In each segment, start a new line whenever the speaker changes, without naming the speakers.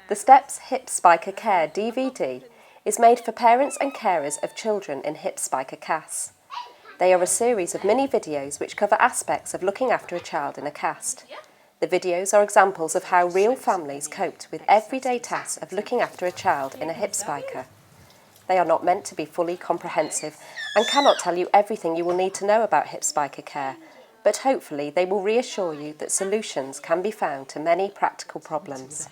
The Steps Hip Spica Care DVD is made for parents and carers of children in hip spica cast. They are a series of mini videos which cover aspects of looking after a child in a cast. The videos are examples of how real families coped with everyday tasks of looking after a child in a hip spica. They are not meant to be fully comprehensive and cannot tell you everything you will need to know about hip spica care, but hopefully they will reassure you that solutions can be found to many practical problems.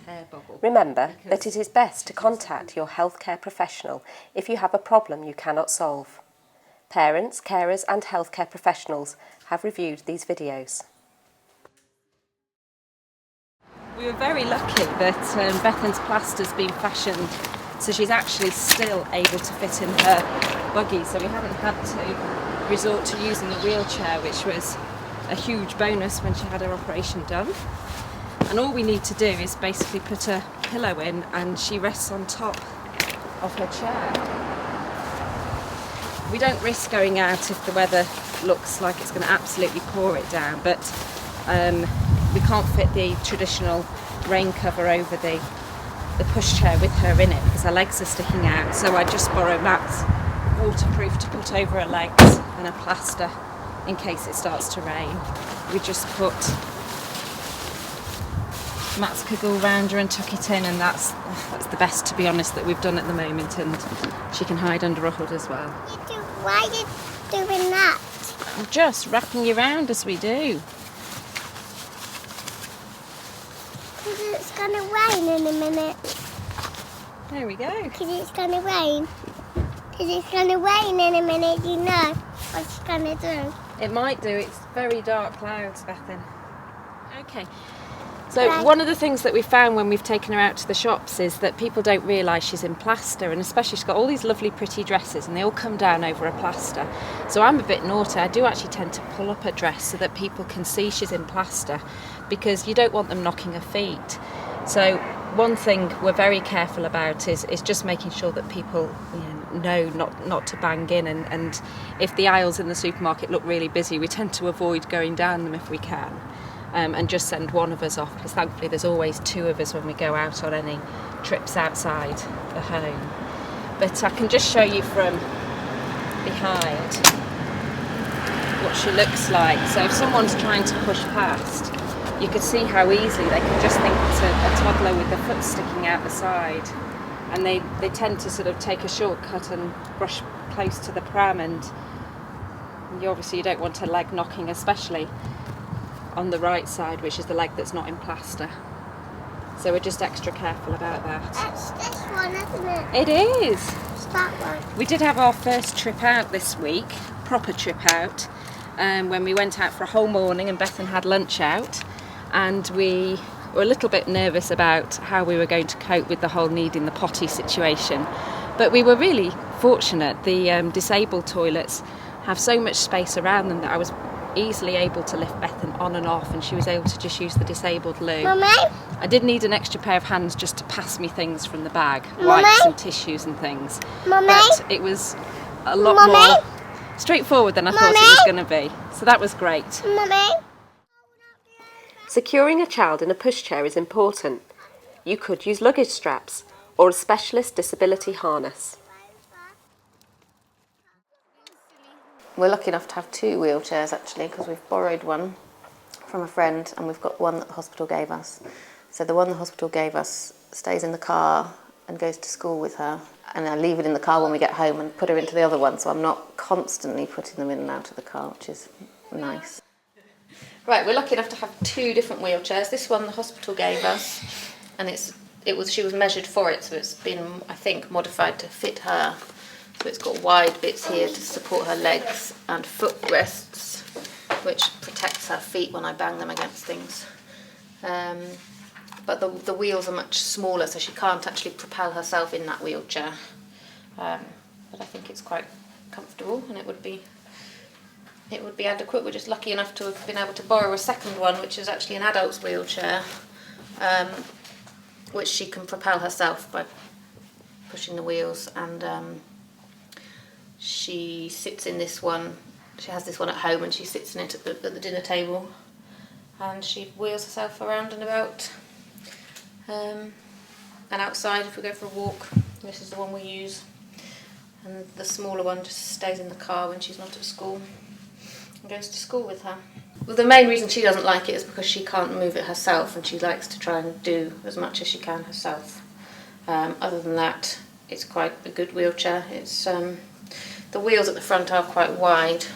Remember that it is best to contact your healthcare professional if you have a problem you cannot solve. Parents, carers and healthcare professionals have reviewed these videos.
We were very lucky that Bethan's plaster's been fashioned so she's actually still able to fit in her buggy, so we haven't had to resort to using a wheelchair, which was a huge bonus when she had her operation done. And all we need to do is basically put a pillow in and she rests on top of her chair. We don't risk going out if the weather looks like it's going to absolutely pour it down, but we can't fit the traditional rain cover over the pushchair with her in it because her legs are sticking out, so I just borrow Matt's waterproof to put over her legs and a plaster in case it starts to rain. We just put Matt's kegel round her and tuck it in, and that's the best, to be honest, that we've done at the moment, and she can hide under a hood as well.
Why are you doing that?
I'm just wrapping you round as we do.
Because it's going to rain in a minute.
There we go.
Because it's going to rain. Because it's going to rain in a minute, you know what it's going to do.
It might do. It's very dark clouds, Bethan. Okay. So one of the things that we found when we've taken her out to the shops is that people don't realise she's in plaster, and especially she's got all these lovely pretty dresses and they all come down over a plaster. So I'm a bit naughty. I do actually tend to pull up her dress so that people can see she's in plaster, because you don't want them knocking her feet. So one thing we're very careful about is just making sure that people know not to bang in, and if the aisles in the supermarket look really busy, we tend to avoid going down them if we can. And just send one of us off, because thankfully there's always two of us when we go out on any trips outside the home. But I can just show you from behind what she looks like. So if someone's trying to push past, you could see how easily they can just think it's a toddler with the foot sticking out the side, and they tend to sort of take a shortcut and brush close to the pram, and you don't want a leg knocking, especially on the right side, which is the leg that's not in plaster. So we're just extra careful about that.
That's this one, isn't it?
It is.
It's that one.
We did have our first trip out this week, proper trip out, when we went out for a whole morning and Bethan had lunch out, and we were a little bit nervous about how we were going to cope with the whole needing the potty situation. But we were really fortunate. The disabled toilets have so much space around them that I was easily able to lift Bethan on and off, and she was able to just use the disabled loo.
Mummy?
I did need an extra pair of hands just to pass me things from the bag,
Mummy?
wipes and tissues and things.
Mummy?
But it was a lot
Mummy?
more straightforward than I thought it was going to be. So that was great.
Mummy?
Securing a child in a pushchair is important. You could use luggage straps or a specialist disability harness.
We're lucky enough to have two wheelchairs actually, because we've borrowed one from a friend and we've got one that the hospital gave us. So the one the hospital gave us stays in the car and goes to school with her, and I leave it in the car when we get home and put her into the other one, so I'm not constantly putting them in and out of the car, which is nice. Right, we're lucky enough to have two different wheelchairs. This one the hospital gave us, and she was measured for it, so it's been, I think, modified to fit her. So it's got wide bits here to support her legs and footrests, which protects her feet when I bang them against things. But the wheels are much smaller, so she can't actually propel herself in that wheelchair. But I think it's quite comfortable, and it would be adequate. We're just lucky enough to have been able to borrow a second one, which is actually an adult's wheelchair, which she can propel herself by pushing the wheels, and she sits in this one. She has this one at home and she sits in it at the dinner table, and she wheels herself around and about. And outside, if we go for a walk, this is the one we use. And the smaller one just stays in the car when she's not at school and goes to school with her. Well, the main reason she doesn't like it is because she can't move it herself, and she likes to try and do as much as she can herself. Other than that, it's quite a good wheelchair. It's the wheels at the front are quite wide.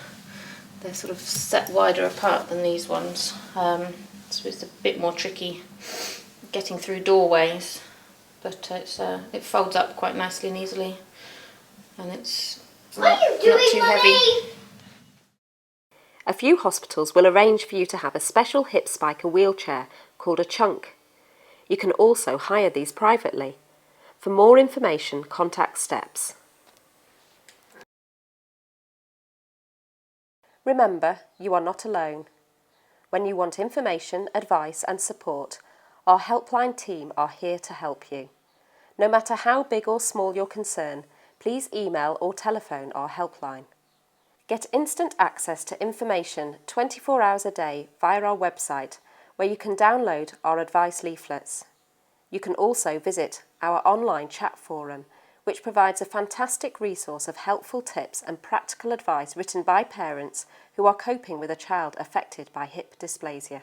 They're sort of set wider apart than these ones, so it's a bit more tricky getting through doorways. But it folds up quite nicely and easily, and it's not too heavy.
A few hospitals will arrange for you to have a special hip spiker wheelchair called a chunk. You can also hire these privately. For more information, contact Steps. Remember, you are not alone. When you want information, advice and support, our helpline team are here to help you. No matter how big or small your concern, please email or telephone our helpline. Get instant access to information 24 hours a day via our website, where you can download our advice leaflets. You can also visit our online chat forum, which provides a fantastic resource of helpful tips and practical advice written by parents who are coping with a child affected by hip dysplasia.